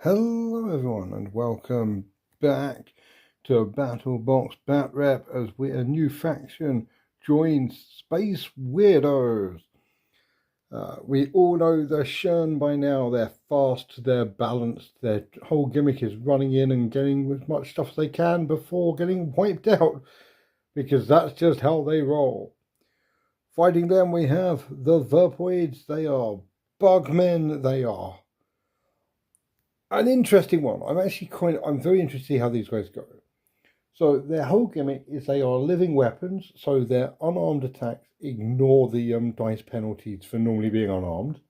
Hello everyone and welcome back to BattleBox BatRep as a new faction joins Space Weirdos. We all know they're Shurn by now. They're fast, they're balanced, their whole gimmick is running in and getting as much stuff as they can before getting wiped out, because that's just how they roll. Fighting them we have the Virpoids. They are bugmen, they are an interesting one. I'm very interested to see how these guys go. So their whole gimmick is they are living weapons, so their unarmed attacks ignore the dice penalties for normally being unarmed.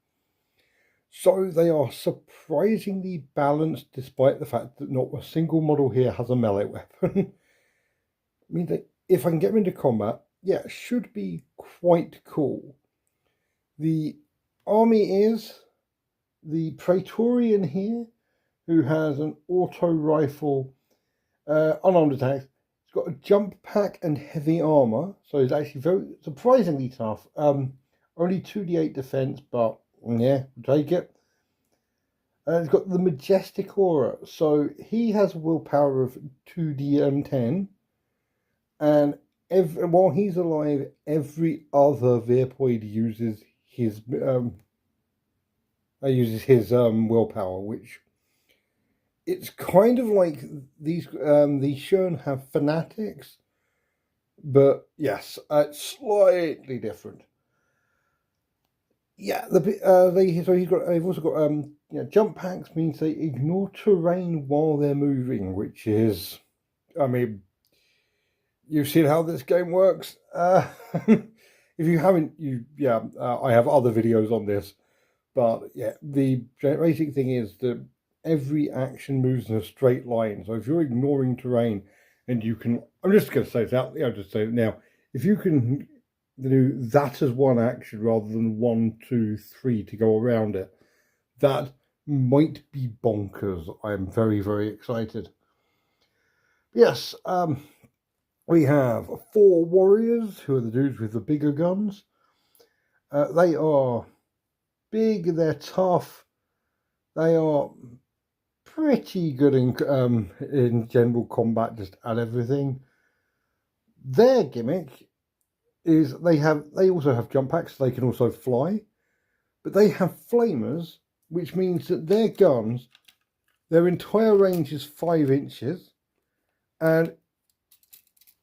So they are surprisingly balanced, despite the fact that not a single model here has a melee weapon. I mean, if I can get them into combat, yeah, it should be quite cool. The army is the Praetorian here, who has an auto rifle, unarmed attacks. It's got a jump pack and heavy armor, so it's actually very surprisingly tough. Only 2d8 defense, but yeah, take it. It's got the majestic aura, so he has a willpower of 2d10, and while he's alive, every other Virpoid uses his willpower, which it's kind of like these Shurn have Khanates, but yes, it's slightly different. Yeah, they've also got jump packs means they ignore terrain while they're moving, which is, I mean, you've seen how this game works. If you haven't, I have other videos on this, but yeah, the basic thing is that every action moves in a straight line. So if you're ignoring terrain and you can, I'm just going to say that, just say it now, if you can do that as one action rather than 1, 2, 3 to go around it, that might be bonkers. I'm very, very excited. Yes, we have 4 warriors who are the dudes with the bigger guns. They are big, they're tough, they are pretty good in general combat, just at everything. Their gimmick is they also have jump packs, so they can also fly, but they have flamers, which means that their guns, their entire range is 5 inches, and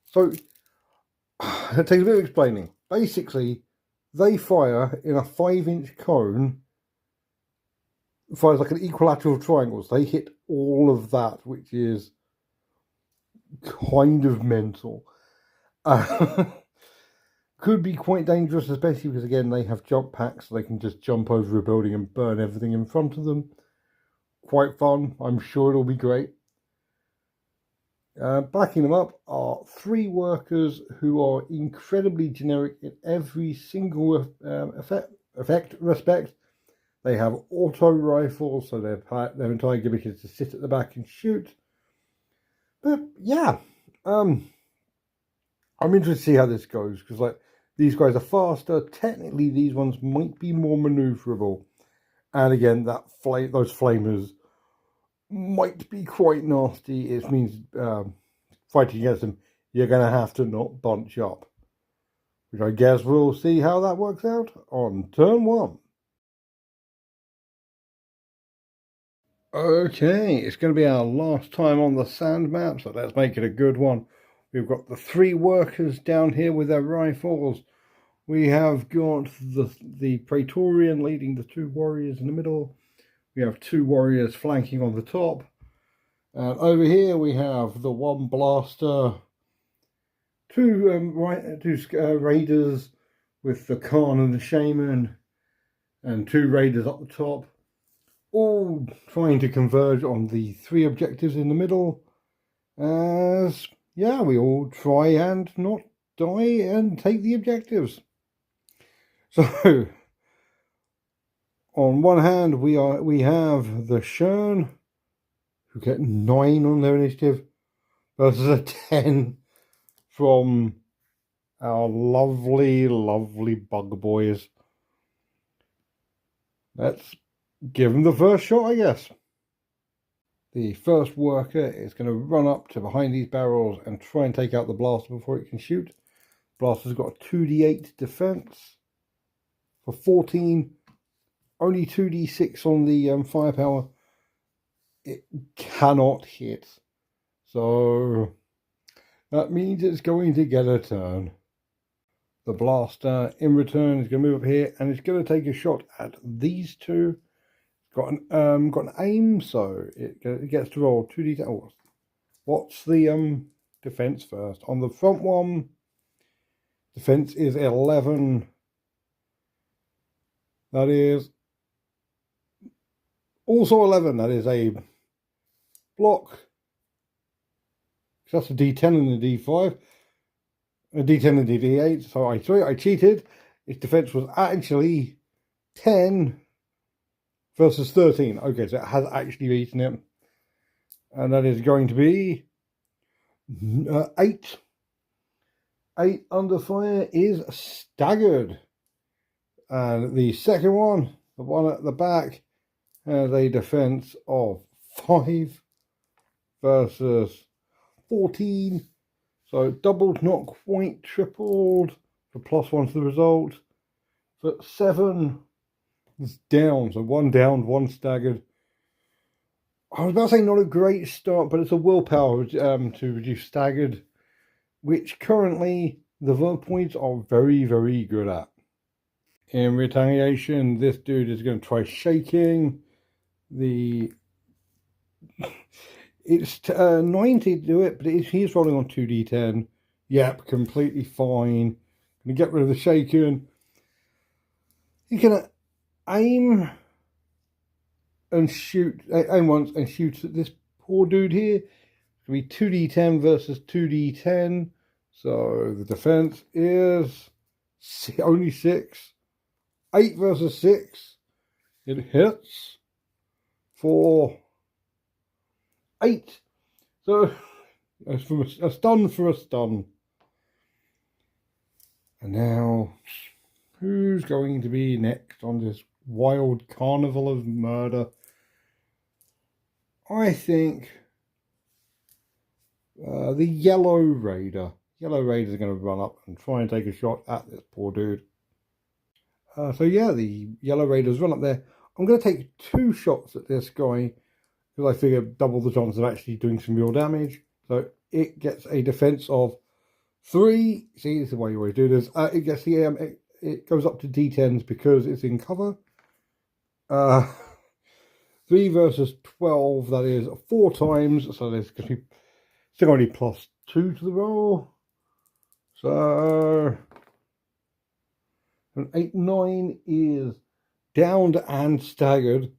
so it takes a bit of explaining. Basically, they fire in a 5-inch cone. Fires like an equilateral triangle, so they hit all of that, which is kind of mental. Could be quite dangerous, especially because, again, they have jump packs, so they can just jump over a building and burn everything in front of them. Quite fun. I'm sure it'll be great. Backing them up are 3 workers who are incredibly generic in every single respect. They have auto rifles, so their entire gimmick is to sit at the back and shoot. But yeah, I'm interested to see how this goes, because these guys are faster. Technically, these ones might be more maneuverable, and again, those flamers might be quite nasty. It means fighting against them, you're going to have to not bunch up, which I guess we'll see how that works out on turn 1. Okay, it's going to be our last time on the sand map, so let's make it a good one. We've got the 3 workers down here with their rifles. We have got the Praetorian leading the 2 warriors in the middle. We have 2 warriors flanking on the top. And over here we have the 1 blaster, 2 raiders with the Khan and the Shaman, and 2 raiders up the top, all trying to converge on the 3 objectives in the middle, as yeah, we all try and not die and take the objectives. So on one hand we have the Shurn, who get 9 on their initiative, versus a 10 from our lovely bug boys. Let's give them the first shot, I guess. The first worker is going to run up to behind these barrels and try and take out the blaster before it can shoot. Blaster's got a 2d8 defense for 14, only 2d6 on the firepower. It cannot hit, so that means it's going to get a turn. The blaster in return is going to move up here and it's going to take a shot at these two. Got an aim, so it gets to roll 2d10. Oh, what's the defense first? On the front one, defense is 11. That is also 11. That is a block. That's a d10 and a d5. A d10 and a d8. So I cheated. Its defense was actually 10 versus 13. Okay, so it has actually beaten it. And that is going to be 8. 8 under fire is staggered. And the second one, the one at the back, has a defense of 5 versus 14. So doubled, not quite tripled. For +1 to the result. But 7 is down. So 1 down, 1 staggered. I was about to say not a great start, but it's a willpower to reduce staggered, which currently the Virpoids are very, very good at. In retaliation, this dude is going to try shaking. It's 90 to do it, but he's rolling on 2d10. Yep, completely fine. Going to get rid of the shaken. He's going to aim and shoot. Aim once and shoot at this poor dude here. It's going to be 2d10 versus 2d10. So the defense is only 6. 8 versus 6. It hits for 8. So it's from a stun for a stun. And now, who's going to be next on this wild carnival of murder? I think the Yellow Raider. Yellow Raider is going to run up and try and take a shot at this poor dude. So yeah, the Yellow Raiders run up there. I'm going to take 2 shots at this guy because I figure double the chance of actually doing some real damage. So it gets a defense of 3. See, this is why you always do this. It gets the it goes up to d10s because it's in cover. 3 versus 12. That is 4 times. So there's going to be still only +2 to the roll. So an 8, 9 is downed and staggered,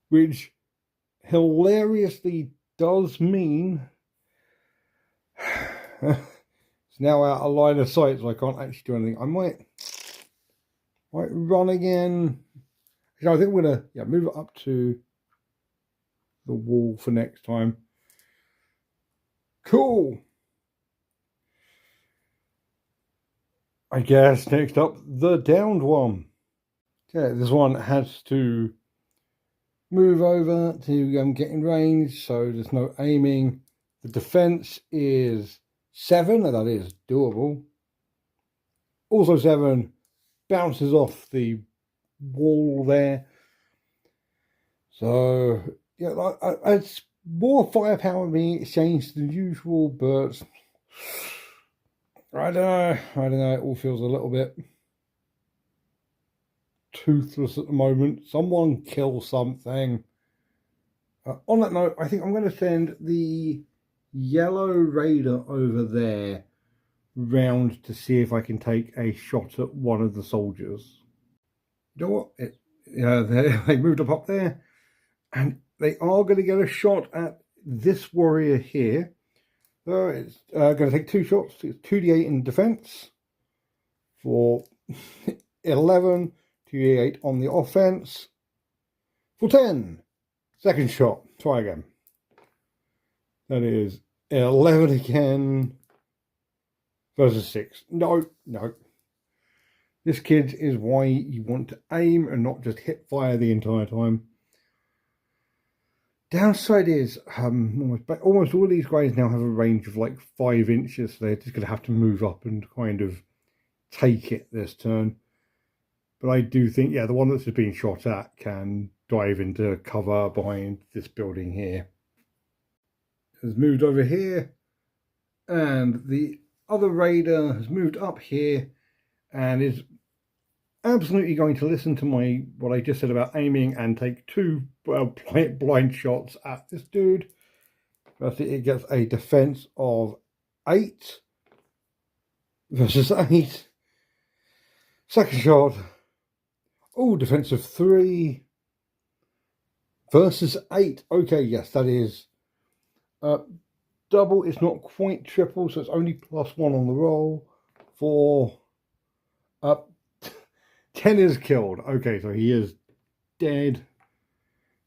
which hilariously does mean it's now out of line of sight, so I can't actually do anything. I might run again. I think I'm going to move it up to the wall for next time. Cool. I guess next up, the downed one. Okay, this one has to move over to get in range, so there's no aiming. The defense is 7, and that is doable. Also 7 bounces off the wall there. So yeah, it's more firepower being exchanged than usual, but I don't know. It all feels a little bit toothless at the moment. Someone kill something. On that note, I think I'm going to send the Yellow Raider over there round to see if I can take a shot at one of the soldiers. You know what? They moved up there, and they are going to get a shot at this warrior here. So it's going to take 2 shots. It's 2d8 in defense for 11, 2d8 on the offense for 10. Second shot. Try again. That is 11 again versus 6. No. This, kids, is why you want to aim and not just hit fire the entire time. Downside is almost all of these guys now have a range of like 5 inches, so they're just going to have to move up and kind of take it this turn. But I do think, yeah, the one that's being shot at can dive into cover behind this building here. Has moved over here, and the other raider has moved up here and is absolutely going to listen to what I just said about aiming and take 2 blind shots at this dude. First, it gets a defense of 8 versus 8. Second shot, oh, defense of 3 versus 8. Okay, yes, that is double. It's not quite triple, so it's only +1 on the roll. For 10 is killed. Okay, so he is dead.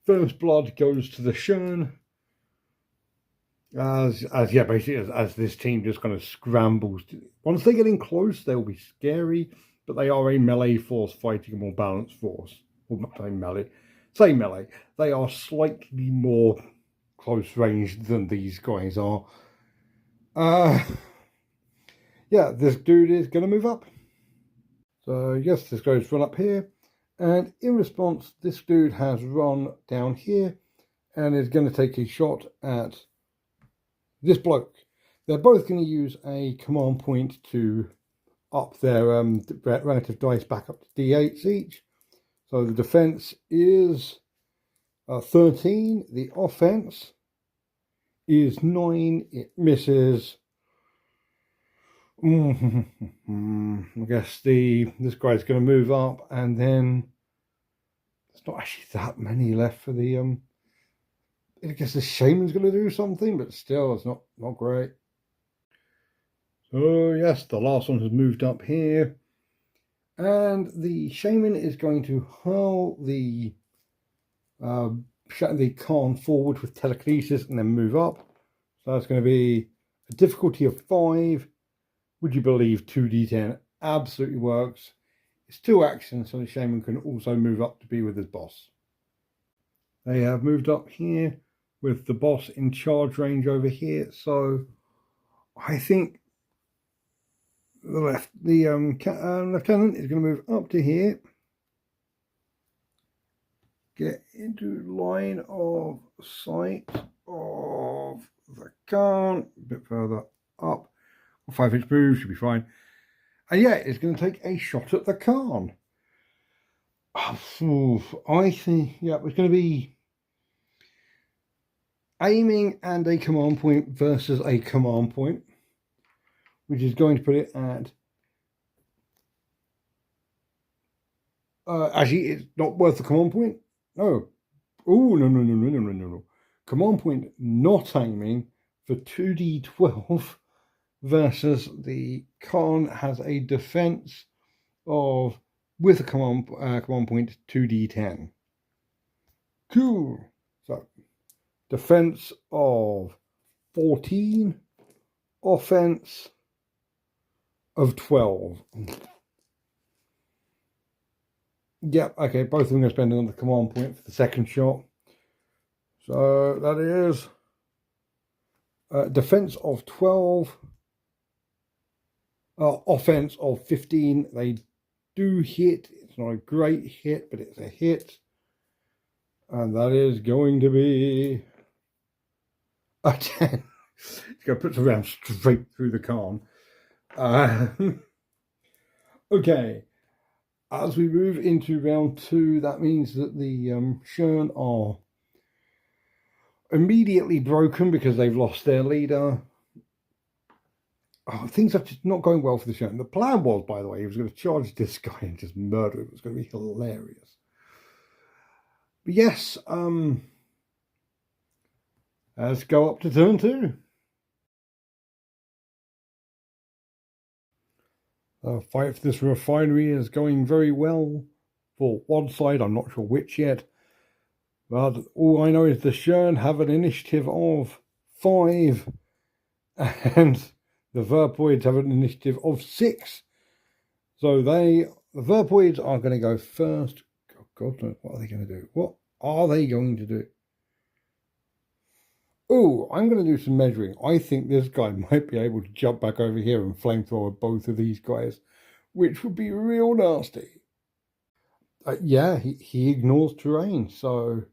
First blood goes to the Shurn. Basically as this team just kind of scrambles. Once they get in close, they'll be scary, but they are a melee force fighting a more balanced force. Well, not saying melee. Say melee. They are slightly more close range than these guys are. Yeah, this dude is going to move up. So yes, this guy's run up here, and in response, this dude has run down here and is going to take a shot at this bloke. They're both going to use a command point to up their relative dice back up to d8s each. So the defense is 13. The offense is 9. It misses. I guess this guy's going to move up, and then there's not actually that many left for the I guess the shaman's going to do something, but still, it's not great. So yes, the last one has moved up here, and the shaman is going to hurl the Khan forward with telekinesis and then move up. So that's going to be a difficulty of 5. Would you believe 2d10 absolutely works? It's 2 actions, so the shaman can also move up to be with his boss. They have moved up here with the boss in charge range over here, so I think the lieutenant is going to move up to here, get into line of sight of the Khan, a bit further up. 5-inch move should be fine. And yeah, it's going to take a shot at the Khan. I think, yeah, it's going to be aiming and a command point versus a command point, which is going to put it at actually, it's not worth the command point. No. Oh, no. Command point not aiming for 2d12 versus the Khan has a defense of, with a command point, 2d10. Cool. So, defense of 14, offense of 12. Yep, okay, both of them are spending on the command point for the second shot. So that is defense of 12, offense of 15. They do hit. It's not a great hit, but it's a hit. And that is going to be a 10. It's going to put the round straight through the Khan. Okay. As we move into round 2, that means that the Shurn are immediately broken because they've lost their leader. Things are just not going well for the Shurn. The plan was, by the way, he was going to charge this guy and just murder him. It was going to be hilarious. But yes, let's go up to turn 2. The fight for this refinery is going very well for one side. I'm not sure which yet. But all I know is the Shurn have an initiative of 5. And the Virpoids have an initiative of 6. So the Virpoids are going to go first. Oh, God knows what are they going to do? What are they going to do? Oh, I'm going to do some measuring. I think this guy might be able to jump back over here and flamethrower both of these guys, which would be real nasty. Yeah, he ignores terrain, so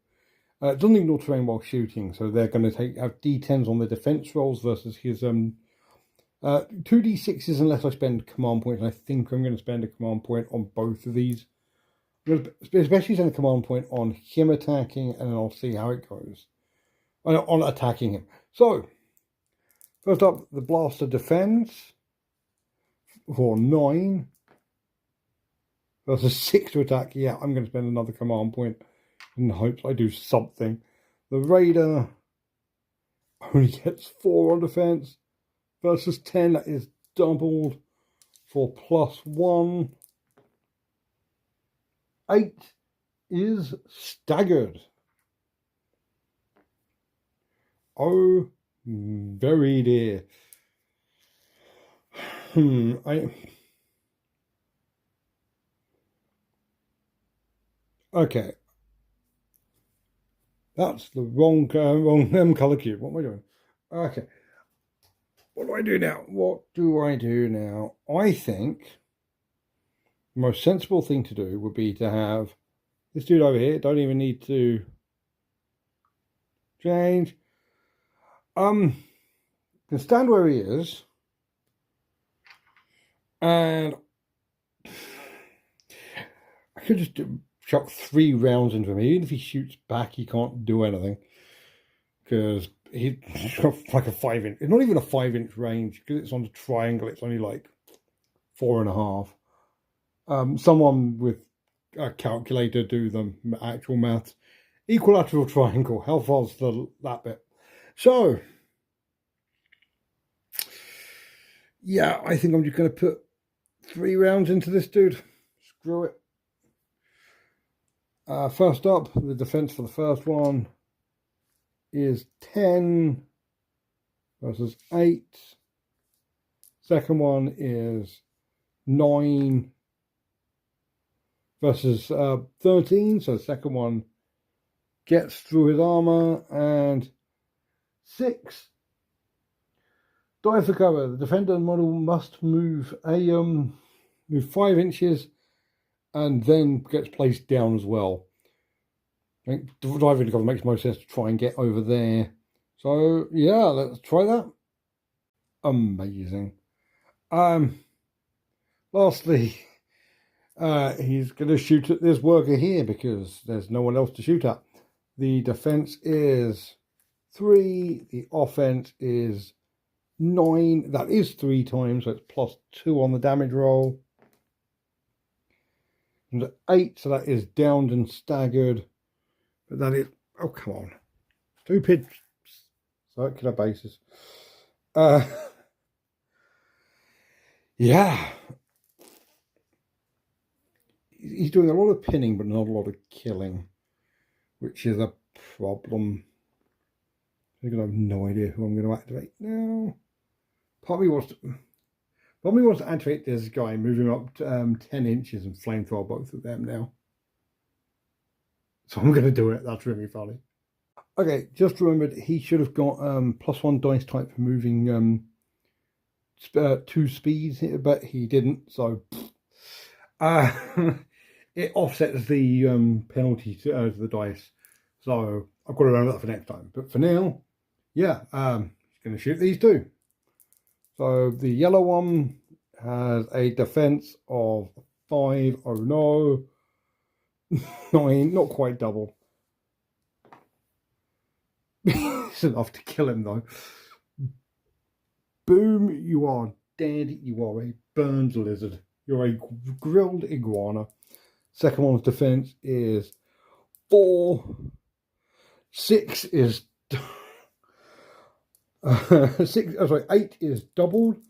it doesn't ignore terrain while shooting. So they're going to have D10s on the defense rolls versus his 2d6s unless I spend command points. And I think I'm going to spend a command point on both of these, especially spend a command point on him attacking, and then I'll see how it goes on attacking him. So first up, the blaster defends for 9 versus 6 to attack. Yeah, I'm going to spend another command point in the hopes I do something. The raider only gets 4 on defense versus 10. That is doubled for +1. 8 is staggered. Oh, very dear. Okay. That's the wrong color cube. What am I doing? Okay. What do I do now? What do I do now? I think the most sensible thing to do would be to have this dude over here. Don't even need to change. Can stand where he is, and I could just chuck 3 rounds into him. Even if he shoots back, he can't do anything because he's like a 5-inch. It's not even a 5-inch range because it's on the triangle. It's only like 4.5. Someone with a calculator do the actual maths. Equilateral triangle. How far's that bit? So, yeah, I think I'm just going to put 3 rounds into this dude. Screw it. First up, the defense for the first one is 10 versus 8. Second one is 9 versus 13. So the second one gets through his armor, and 6. Die for cover. The defender model must move 5 inches and then gets placed down as well. I think diving to cover makes most sense to try and get over there. So yeah, let's try that. Amazing. Lastly, he's going to shoot at this worker here because there's no one else to shoot at. The defense is 3. The offense is 9. That is 3 times, so it's +2 on the damage roll. And 8, so that is downed and staggered. But that is, oh come on, stupid circular bases. Yeah, he's doing a lot of pinning, but not a lot of killing, which is a problem. I'm gonna have no idea who I'm going to activate now. Part of me wants to activate this guy, move him up to, 10 inches and flamethrower both of them now. So I'm going to do it. That's really funny. Okay, just remembered he should have got +1 dice type for moving 2 speeds, but he didn't. So it offsets the penalty to the dice. So I've got to remember that for next time. But for now, yeah, he's going to shoot these 2. So the yellow one has a defense of 5. Oh no. 9, not quite double. It's enough to kill him though. Boom, you are dead. You are a burned lizard. You're a grilled iguana. Second one's defense is 4. 6 is 8 is doubled,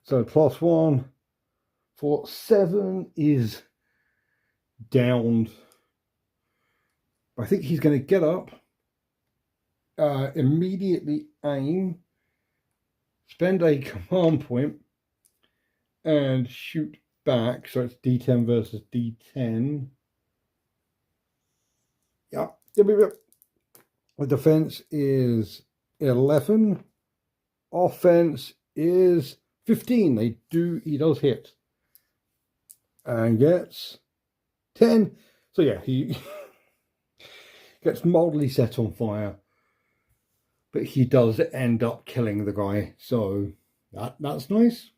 so +1. For 7 is downed. I think he's going to get up, immediately aim, spend a command point, and shoot back. So it's D10 versus D10. Yep. The defense is 11. Offense is 15. He does hit. And gets 10. So yeah, he gets mildly set on fire. But he does end up killing the guy. So that's nice.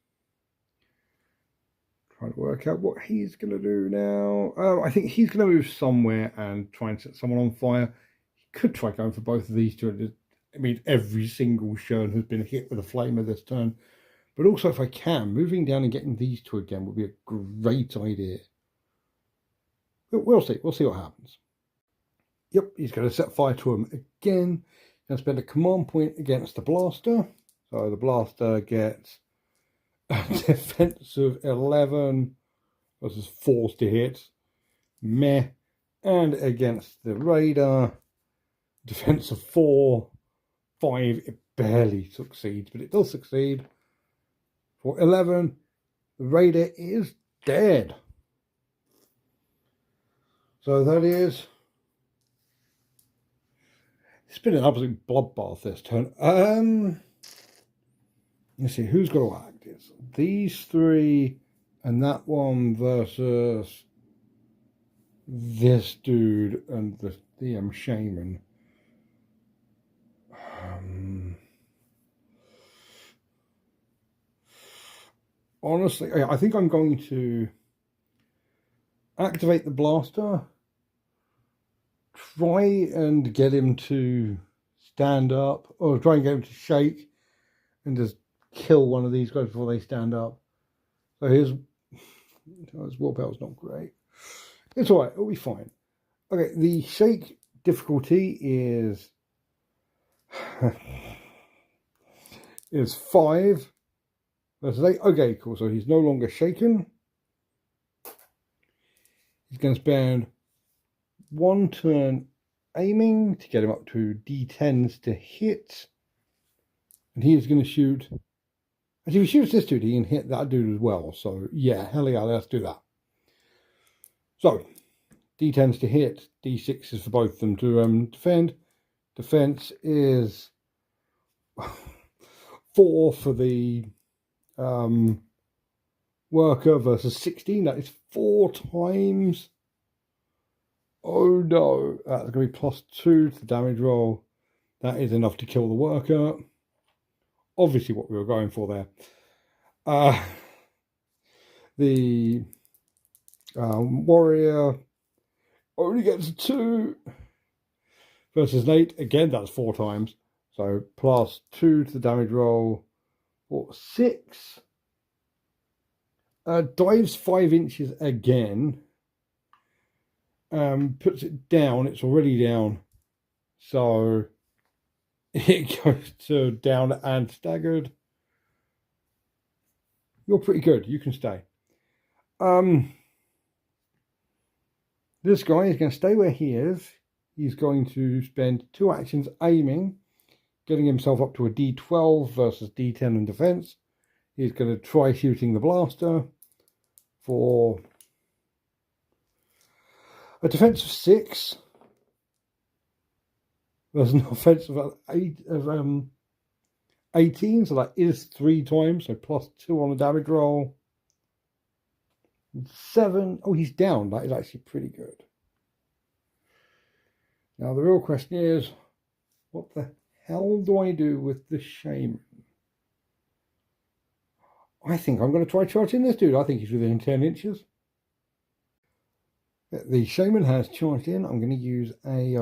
Trying to work out what he's going to do now. I think he's going to move somewhere and try and set someone on fire. He could try going for both of these two. I mean, every single Shurn has been hit with a flamer this turn. But also, if I can, moving down and getting these two again would be a great idea. But we'll see. We'll see what happens. Yep, he's going to set fire to him again. Going to spend a command point against the blaster. So the blaster gets a defense of 11 versus 4 to hit. Meh. And against the raider, defense of 4, 5. It barely succeeds, but it does succeed. For 11, the raider is dead. So that is... It's been an absolute bloodbath this turn. Let's see, who's got to act? It's these 3 and that one versus this dude and the shaman. Honestly, I think I'm going to activate the blaster, try and get him to stand up, or try and get him to shake and just kill one of these guys before they stand up. So his willpower's not great. It's all right, it'll be fine. Okay, the shake difficulty is is 5 versus 8. Okay, cool. So he's no longer shaken. He's going to spend 1 turn aiming to get him up to D10s to hit. And he is going to shoot. Actually, if he shoots this dude, he can hit that dude as well. So, yeah, hell yeah, let's do that. So, D10s to hit, D6s for both of them to defend. Defense is 4 for the worker versus 16. That is 4 times. Oh no, that's going to be +2 to the damage roll. That is enough to kill the worker. Obviously what we were going for there. The warrior only gets 2 versus an 8. Again, that's 4 times. So +2 to the damage roll for 6. Dives 5 inches again. Puts it down. It's already down. So it goes to down and staggered. You're pretty good. You can stay. This guy is going to stay where he is. He's going to spend 2 actions aiming, getting himself up to a D12 versus D10 in defense. He's going to try shooting the blaster for a defense of 6. There's an offense of 18, so that is 3 times, so +2 on the damage roll. 7. Oh, he's down. That is actually pretty good. Now, the real question is, what the hell do I do with the shaman? I think I'm going to try charging this dude. I think he's within 10 inches. The shaman has charged in. I'm going to use a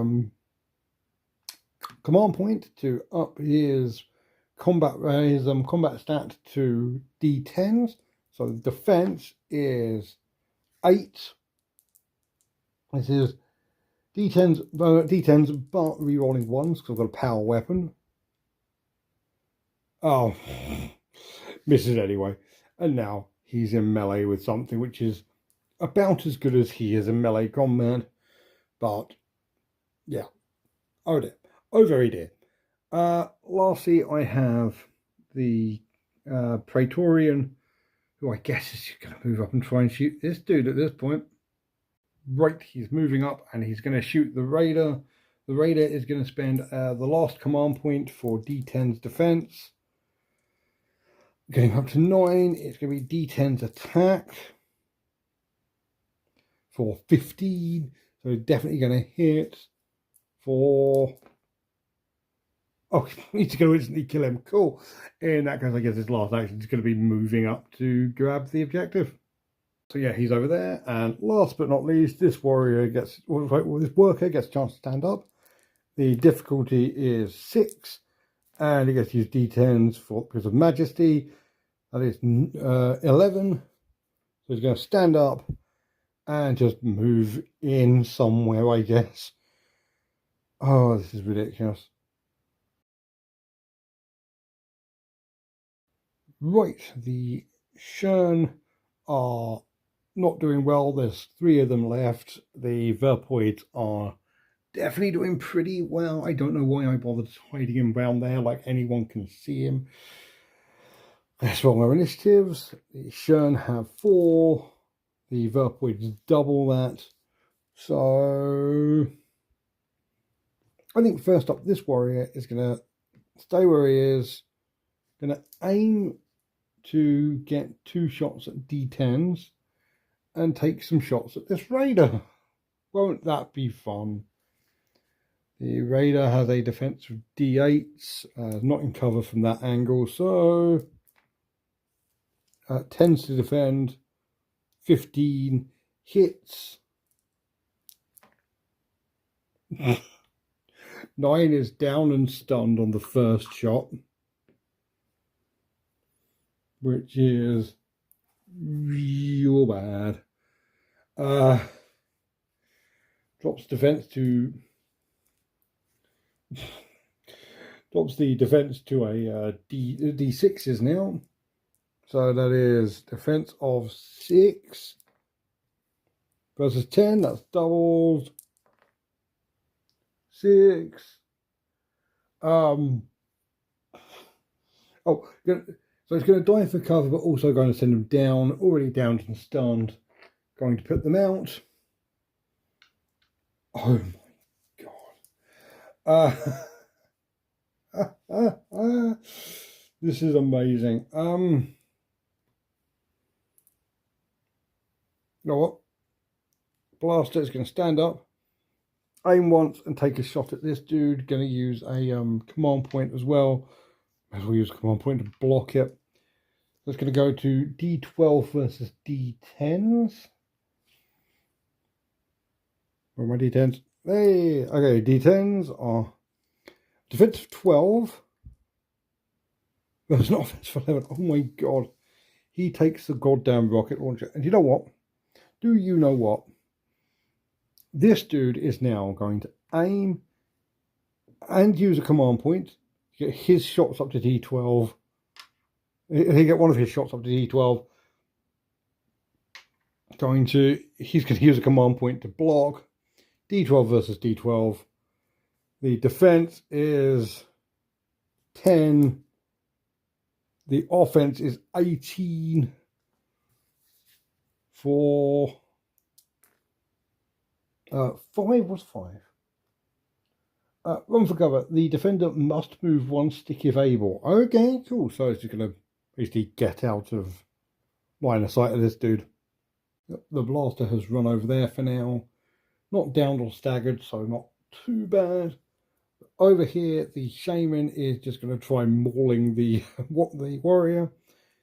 command point to up his combat stat to D10s. So the defense is 8. This is D10s, but rerolling 1s because I've got a power weapon. Oh, misses anyway. And now he's in melee with something which is about as good as he is in melee combat. But yeah, oh dear, oh very dear. Lastly, I have the Praetorian, who I guess is going to move up and try and shoot this dude at this point. Right, he's moving up and he's going to shoot the raider The Raider is going to spend the last command point for D10's defense. Getting up to 9, it's going to be D10's attack for 15. So definitely going to hit for... Oh, he's going to instantly kill him. Cool. In that case, I guess his last action is going to be moving up to grab the objective. So yeah, he's over there. And last but not least, this warrior gets... Well, this worker gets a chance to stand up. The difficulty is 6. And he gets to use D10s because of Majesty. That is 11. So he's going to stand up and just move in somewhere, I guess. Oh, this is ridiculous. Right, the Shurn are not doing well. There's 3 of them left. The Virpoids are definitely doing pretty well. I don't know why I bothered hiding him down there like anyone can see him. Let's roll our initiatives. The Shurn have 4. The Virpoids double that. So I think first up, this warrior is going to stay where he is. Going to aim to get 2 shots at D10s and take some shots at this Raider. Won't that be fun? The Raider has a defense of D8s, not in cover from that angle, so tends to defend. 15 hits. 9 is down and stunned on the first shot, which is real bad. Drops defense to drops the defense to a D6s now. So that is defense of 6 versus 10. That's doubled. 6. So it's going to die for cover, but also going to send them down. Already down and stunned. Going to put them out. Oh my god. This is amazing. You know what? Blaster is going to stand up, aim once, and take a shot at this dude. Going to use a command point as well. As well use a command point to block it. So it's going to go to D12 versus D10s. Where are my D10s? Hey, okay, D10s are defense of 12. There's not offense for 11. Oh my god. He takes the goddamn rocket launcher. And you know what? Do you know what? This dude is now going to aim and use a command point to get his shots up to D12. He get one of his shots up to D12. He's going to use a command point to block. D12 versus D12. The defense is 10. The offense is 18 for 5. What's 5? Run for cover. The defender must move 1 stick if able. Okay, cool. So it's just going to basically get out of line of sight of this dude. The blaster has run over there for now. Not downed or staggered, so not too bad. Over here, the shaman is just going to try mauling the warrior.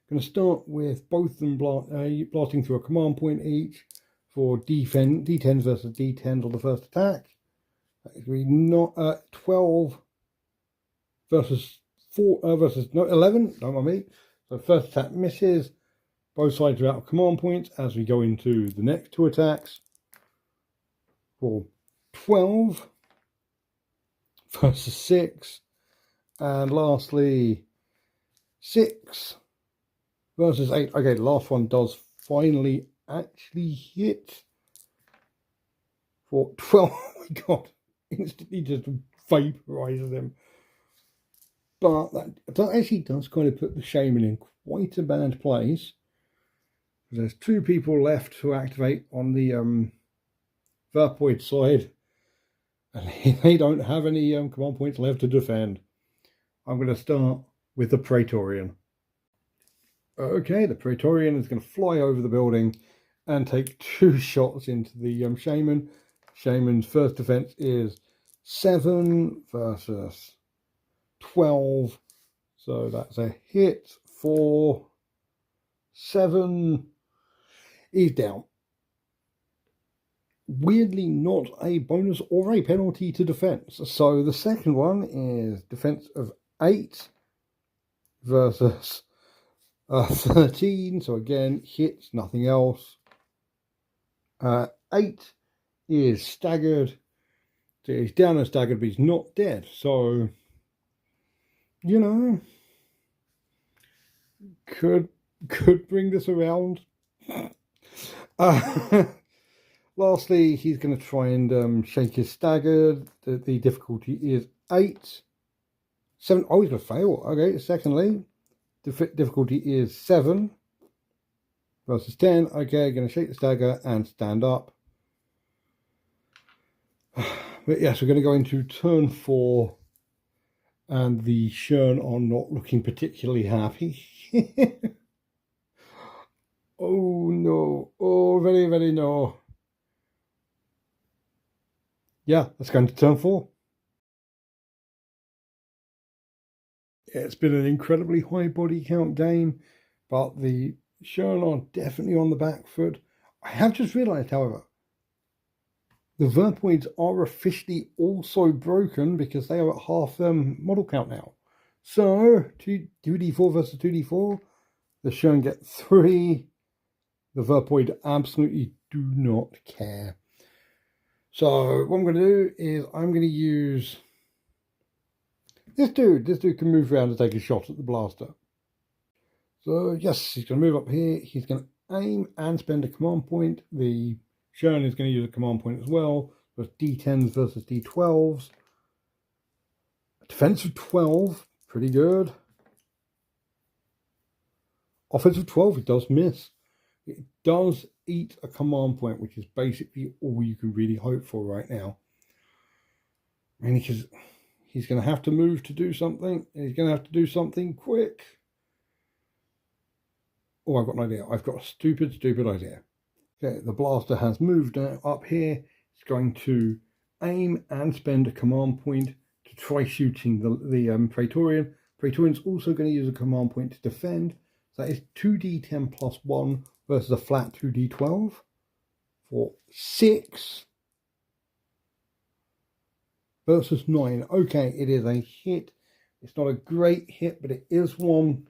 Going to start with both of them blasting through a command point each for D10s versus D10s on the first attack. That is really not 12 versus 11. Don't mind me. So first attack misses. Both sides are out of command points as we go into the next 2 attacks. For 12 versus 6. And lastly, 6 versus 8. Okay, the last one does finally actually hit for 12. Oh my god. Instantly just vaporizes him. But that actually does kind of put the shaman in quite a bad place. There's 2 people left to activate on the Virpoid side. and they don't have any command points left to defend. I'm going to start with the Praetorian. Okay, the Praetorian is going to fly over the building and take 2 shots into the Shaman. Shaman's first defense is 7 versus 12. So that's a hit for 7. He's down. Weirdly, not a bonus or a penalty to defense. So the second one is defense of 8 versus 13. So again, hits, nothing else. 8 is staggered. So he's down and staggered, but he's not dead. So, you know, could bring this around. Lastly, he's going to try and shake his staggered. The difficulty is 8. 7. Oh, he's going to fail. Okay, secondly, difficulty is 7 versus 10. Okay, going to shake the stagger and stand up. But yes, we're going to go into turn 4, and the Shurn are not looking particularly happy. Oh no! Oh, very, very no. Yeah, let's go into turn 4. It's been an incredibly high body count game, but the Shurn are definitely on the back foot. I have just realised, however, the Virpoids are officially also broken because they are at half model count now. So, 2d4 versus 2d4. The Shurn get 3. The Virpoid absolutely do not care. So, what I'm going to do is I'm going to use this dude. This dude can move around and take a shot at the blaster. So, yes, he's going to move up here. He's going to aim and spend a command point. The Shurn is going to use a command point as well. There's D10s versus D12s. Defense of 12, pretty good. Offensive 12, it does miss. It does eat a command point, which is basically all you can really hope for right now. And because he's going to have to move to do something. He's going to have to do something quick. Oh, I've got an idea. I've got a stupid idea. Okay, the blaster has moved up here. It's going to aim and spend a command point to try shooting the Praetorian. Praetorian's also going to use a command point to defend. So that is 2d10 plus 1 versus a flat 2d12 for 6 versus 9. Okay, it is a hit. It's not a great hit, but it is one.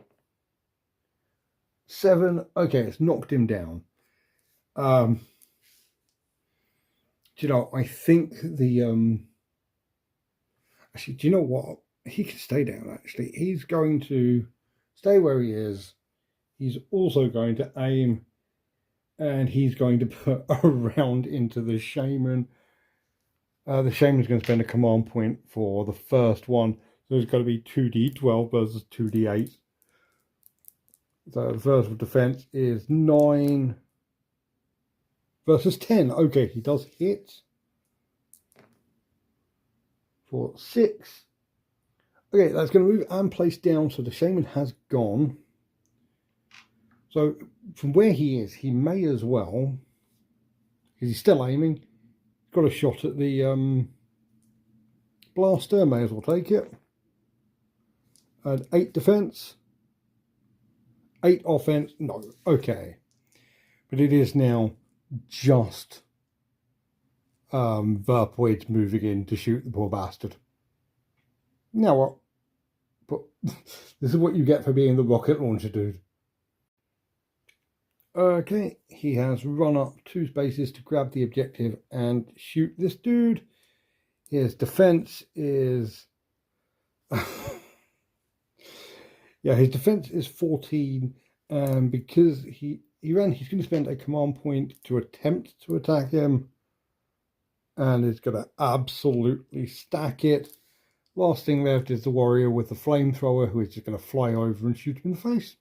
7. Okay, it's knocked him down. Do you know, I think the actually, do you know what? He can stay down, actually. He's going to stay where he is. He's also going to aim, and he's going to put a round into the Shaman. The Shaman's going to spend a command point for the first one. So it's got to be 2d12 versus 2d8. So the first defense is 9 versus 10. Okay, he does hit for 6. Okay, that's going to move and place down. So the Shaman has gone. So from where he is, he may as well, because he's still aiming, got a shot at the blaster, may as well take it. And 8 defense. 8 offense, no, okay. But it is now just Virpoid moving in to shoot the poor bastard. Now what? But this is what you get for being the rocket launcher dude. Okay, he has run up 2 spaces to grab the objective and shoot this dude. His defense is... yeah, his defense is 14, and because he ran, he's going to spend a command point to attempt to attack him, and he's going to absolutely stack it. Last thing left is the warrior with the flamethrower, who is just going to fly over and shoot him in the face.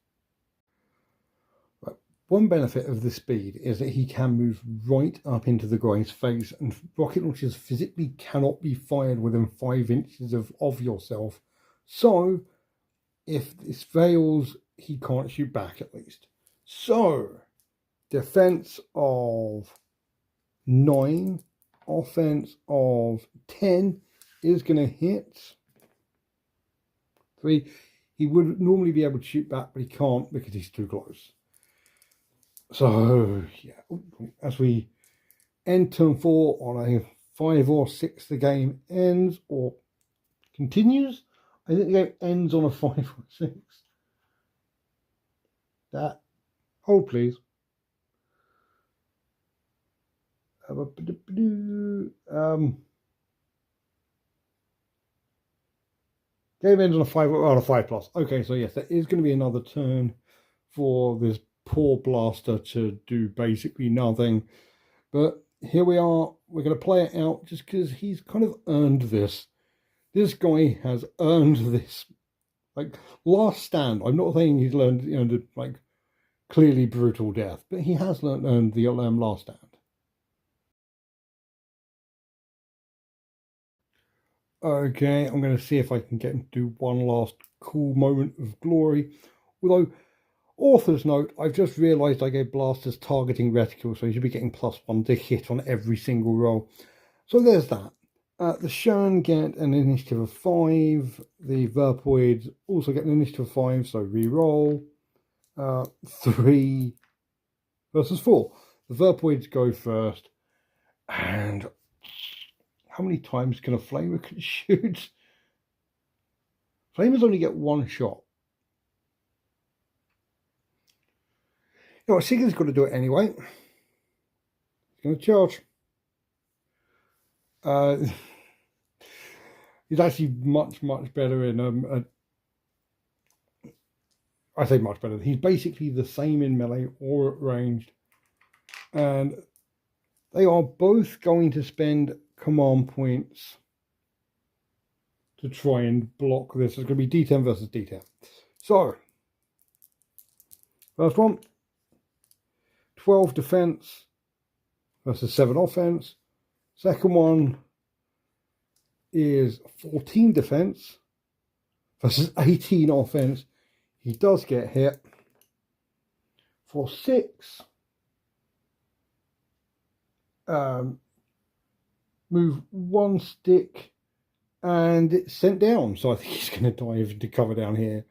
Right. one benefit of the speed is that he can move right up into the guy's face, and rocket launchers physically cannot be fired within 5 inches of yourself. So if this fails, he can't shoot back at least. So defense of 9, offense of 10 is going to hit. 3. He would normally be able to shoot back, but he can't because he's too close. So, yeah, as we end turn 4 on a 5 or 6, the game ends or continues. I think the game ends on a 5 or 6. That. Hold, please. Game ends on a 5 or on a 5+. Okay, so yes, there is going to be another turn for this poor blaster to do basically nothing. But here we are. We're going to play it out just because he's kind of earned this. This guy has earned this. Like, last stand. I'm not saying he's learned, like, clearly brutal death, but he has earned the last stand. Okay, I'm going to see if I can get him to do one last cool moment of glory. Although, author's note, I've just realised I gave blasters targeting reticle, so he should be getting +1 to hit on every single roll. So there's that. The Shurn get an initiative of 5. The Virpoid also get an initiative of 5, so re-roll. 3 versus 4. The Virpoids go first, and how many times can a flamer shoot? Flamers only get 1 shot. You know what, Sigurd's got to do it anyway. He's going to charge. He's actually much better in I say much better. He's basically the same in melee or at ranged, and they are both going to spend command points to try and block this. It's going to be D10 versus D10. So, first one, 12 defense versus 7 offense. Second one is 14 defense versus 18 offense. He does get hit for 6. Move 1 stick and it's sent down. So I think he's going to dive into cover down here.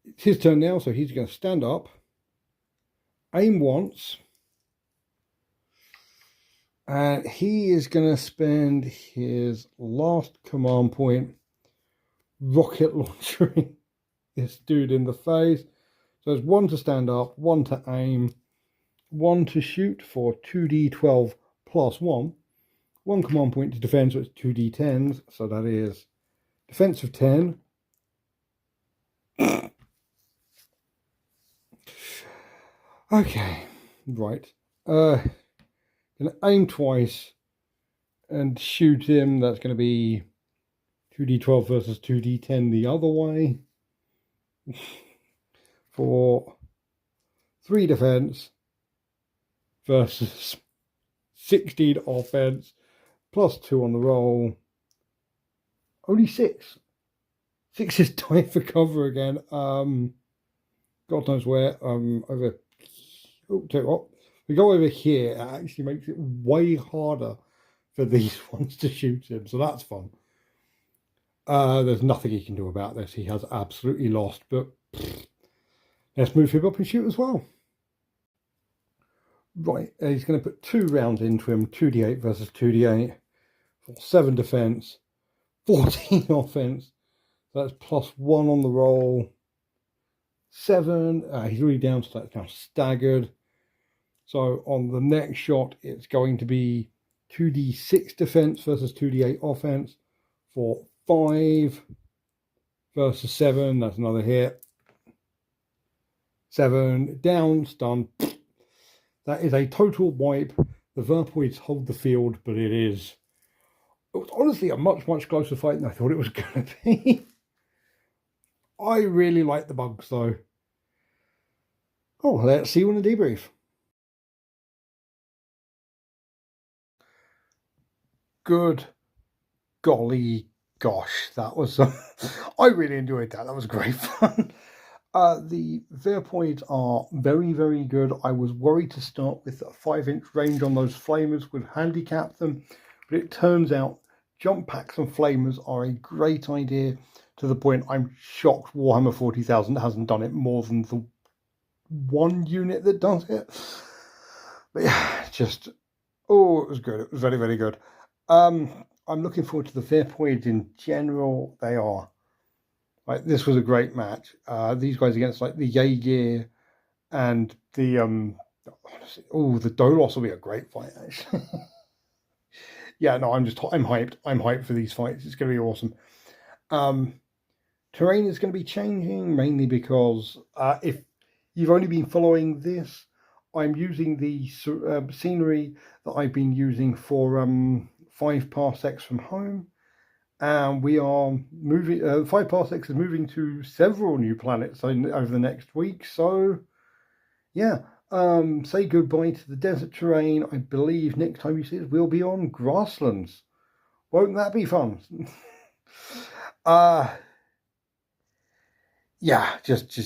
It's his turn now, so he's going to stand up, aim once, and he is going to spend his last command point rocket launching this dude in the face. So there's 1 to stand up, 1 to aim, 1 to shoot for 2d12 plus 1. 1 command point to defend, so it's 2d10s. So that is defense of 10. Okay, right. Gonna aim twice and shoot him. That's going to be 2d12 versus 2d10 the other way. For 3 defense versus 16 offense, plus 2 on the roll. Only 6. 6 is time for cover again. God knows where. Over. Oh, tell you what. We go over here. It actually makes it way harder for these ones to shoot him. So that's fun. There's nothing he can do about this. He has absolutely lost. But let's move him up and shoot as well. Right, he's going to put 2 rounds into him, 2d8 versus 2d8, for 7 defense, 14 offense. So that's plus 1 on the roll. 7, he's already down, so that's now staggered. So on the next shot, it's going to be 2d6 defense versus 2d8 offense for 5 versus 7. That's another hit. 7, down, stunned. That is a total wipe. The Virpoids hold the field, but it was honestly a much closer fight than I thought it was going to be. I really like the bugs, though. Oh, let's see you in the debrief. Good golly gosh, that was I really enjoyed that. That was great fun. The Virpoids are very, very good. I was worried to start with a 5-inch range on those flamers would handicap them, but it turns out jump packs and flamers are a great idea, to the point I'm shocked Warhammer 40,000 hasn't done it more than the one unit that does it. But yeah, just, oh, it was good. It was very, very good. I'm looking forward to the Virpoids in general. They are, like, this was a great match. These guys against like the Jaeger and the the Dolos will be a great fight actually. Yeah, no, I'm hyped. I'm hyped for these fights. It's going to be awesome. Terrain is going to be changing mainly because if you've only been following this, I'm using the scenery that I've been using for 5 parsecs from home. And we are moving, 5 parsecs is moving to several new planets over the next week. So, yeah, say goodbye to the desert terrain. I believe next time you see us, we'll be on grasslands. Won't that be fun? Yeah,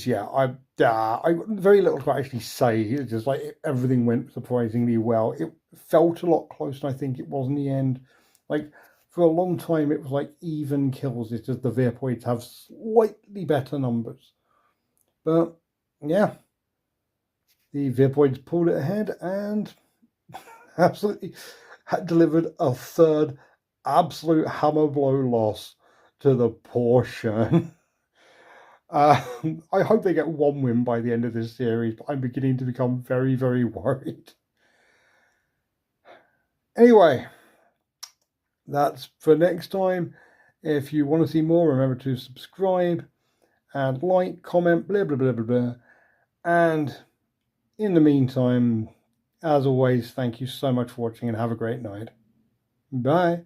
yeah. I very little to actually say. It's just like everything went surprisingly well. It felt a lot closer than I think it was in the end. Like, for a long time, it was like even kills. It's just the Virpoids have slightly better numbers. But yeah, the Virpoids pulled it ahead and absolutely had delivered a third absolute hammer blow loss to the poor Shurn. I hope they get one win by the end of this series, but I'm beginning to become very, very worried. Anyway, that's for next time. If you want to see more, remember to subscribe and like, comment, blah, blah, blah, blah, blah. And in the meantime, as always, thank you so much for watching and have a great night. Bye.